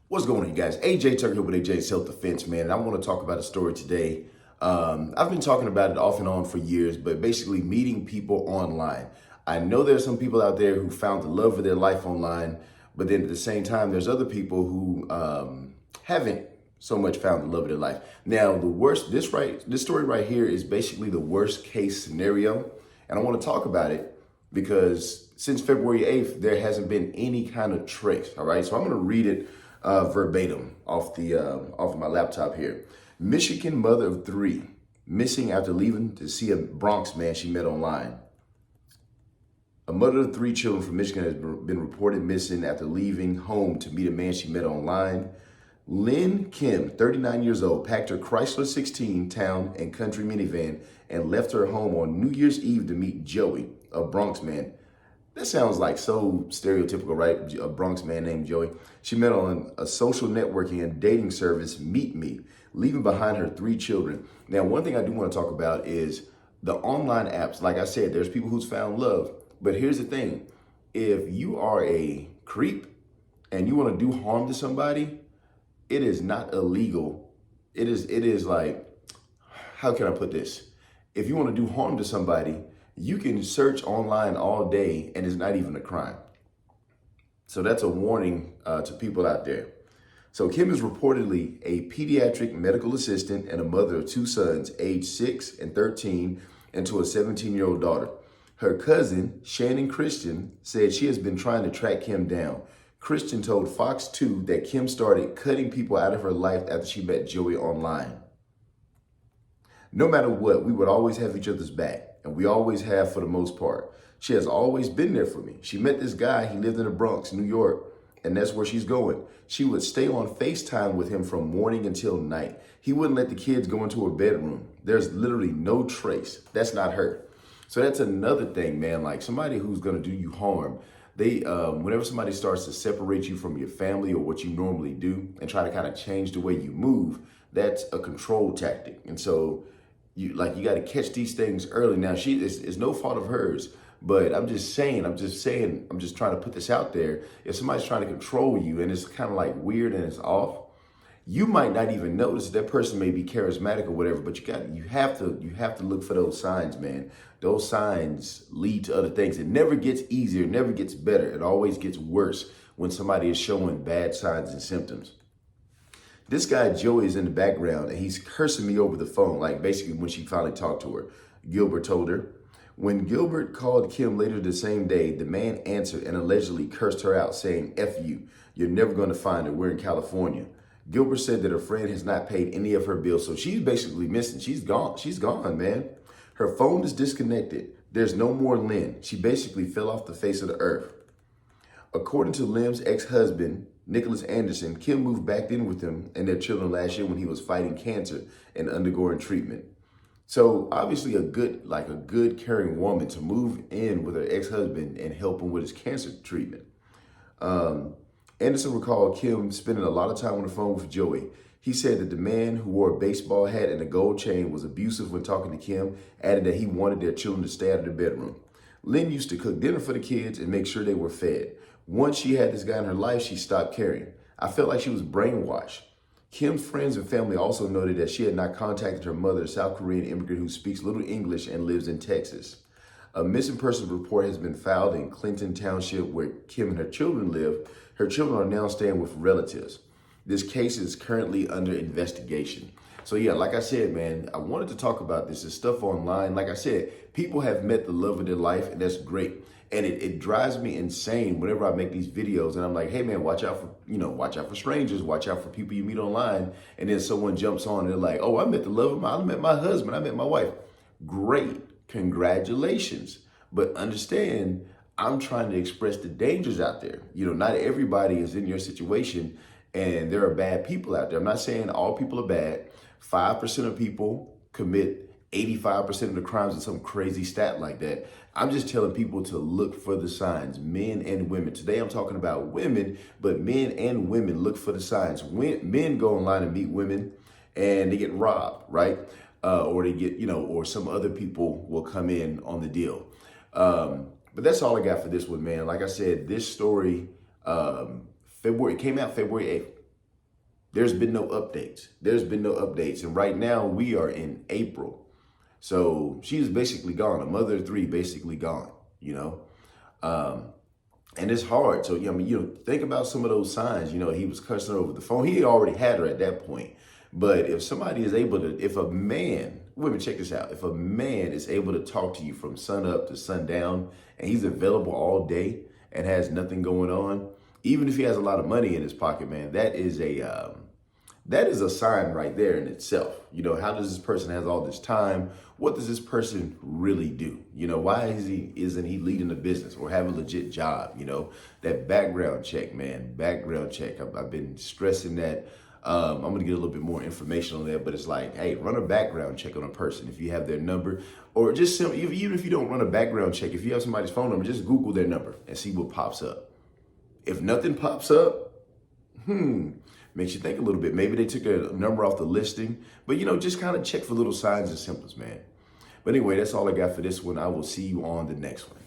What's going on, you guys? AJ Tucker here with AJ Self Defense, man. And I want to talk about a story today. I've been talking about it off and on for years, but basically meeting people online. I know there's some people out there who found the love of their life online, but then at the same time, there's other people who haven't so much found the love of their life. Now, this story right here is basically the worst case scenario, and I want to talk about it because since February 8th, there hasn't been any kind of trace. All right, so I'm going to read it verbatim off of my laptop here. Michigan mother of three missing after leaving to see a Bronx man she met online. A mother of three children from Michigan has been reported missing after leaving home to meet a man she met online. Lynn Kim, 39 years old, packed her Chrysler 16 town and country minivan and left her home on New Year's Eve to meet Joey, a Bronx man. That sounds like so stereotypical, right? A Bronx man named Joey. She met on a social networking and dating service, Meet Me, leaving behind her three children. Now, one thing I do want to talk about is the online apps. Like I said, there's people who's found love. But here's the thing. If you are a creep and you want to do harm to somebody, it is not illegal. It is like, how can I put this? If you want to do harm to somebody, you can search online all day and it's not even a crime. So that's a warning to people out there. So Kim is reportedly a pediatric medical assistant and a mother of two sons, aged 6 and 13, and to a 17-year-old daughter. Her cousin, Shannon Christian, said she has been trying to track Kim down. Christian told Fox 2 that Kim started cutting people out of her life after she met Joey online. No matter what, we would always have each other's back, and we always have for the most part. She has always been there for me. She met this guy, he lived in the Bronx, New York, and that's where she's going. She would stay on FaceTime with him from morning until night. He wouldn't let the kids go into her bedroom. There's literally no trace. That's not her. So that's another thing, man. Like somebody who's gonna do you harm, whenever somebody starts to separate you from your family or what you normally do and try to kind of change the way you move, that's a control tactic. And so you got to catch these things early. Now, it's no fault of hers, but I'm just trying to put this out there. If somebody's trying to control you and it's kind of like weird and it's off, you might not even notice that person may be charismatic or whatever, but you have to look for those signs, man. Those signs lead to other things. It never gets easier, it never gets better. It always gets worse when somebody is showing bad signs and symptoms. This guy, Joey, is in the background and he's cursing me over the phone, like basically when she finally talked to her. Gilbert told her. When Gilbert called Kim later the same day, the man answered and allegedly cursed her out, saying, F you, you're never going to find her, we're in California. Gilbert said that her friend has not paid any of her bills, so she's basically missing. She's gone, man. Her phone is disconnected. There's no more Lynn. She basically fell off the face of the earth. According to Lynn's ex-husband, Nicholas Anderson, Kim moved back in with him and their children last year when he was fighting cancer and undergoing treatment. So obviously a good caring woman to move in with her ex-husband and help him with his cancer treatment. Anderson recalled Kim spending a lot of time on the phone with Joey. He said that the man who wore a baseball hat and a gold chain was abusive when talking to Kim, added that he wanted their children to stay out of the bedroom. Lynn used to cook dinner for the kids and make sure they were fed. Once she had this guy in her life, she stopped caring. I felt like she was brainwashed. Kim's friends and family also noted that she had not contacted her mother, a South Korean immigrant who speaks little English and lives in Texas. A missing persons report has been filed in Clinton Township where Kim and her children live. Her children are now staying with relatives. This case is currently under investigation. So yeah, like I said, man, I wanted to talk about this. This stuff online. Like I said, people have met the love of their life, and that's great. And it drives me insane whenever I make these videos and I'm like, hey man, watch out for strangers, watch out for people you meet online. And then someone jumps on and they're like, oh, I met the love of I met my husband, I met my wife. Great, congratulations. But understand, I'm trying to express the dangers out there. Not everybody is in your situation and there are bad people out there. I'm not saying all people are bad. 5% of people commit 85% of the crimes in some crazy stat like that. I'm just telling people to look for the signs, men and women. Today I'm talking about women, but men and women look for the signs. When men go online and meet women and they get robbed, right? Or they get, or some other people will come in on the deal. But that's all I got for this one, man. Like I said, this story, it came out February 8th. There's been no updates. There's been no updates. And right now we are in April. So she's basically gone. A mother of three, basically gone, you know? And it's hard. So, think about some of those signs. He was cussing her over the phone. He already had her at that point. But if somebody is able to, if a man, women, check this out. If a man is able to talk to you from sun up to sundown and he's available all day and has nothing going on, even if he has a lot of money in his pocket, man, that is a sign right there in itself. How does this person have all this time? What does this person really do? Why isn't he leading a business or have a legit job? That background check, man, background check. I've been stressing that. I'm going to get a little bit more information on that, but it's like, hey, run a background check on a person if you have their number, or just even if you don't run a background check, if you have somebody's phone number, just Google their number and see what pops up. If nothing pops up, makes you think a little bit. Maybe they took a number off the listing, but just kind of check for little signs and symptoms, man. But anyway, that's all I got for this one. I will see you on the next one.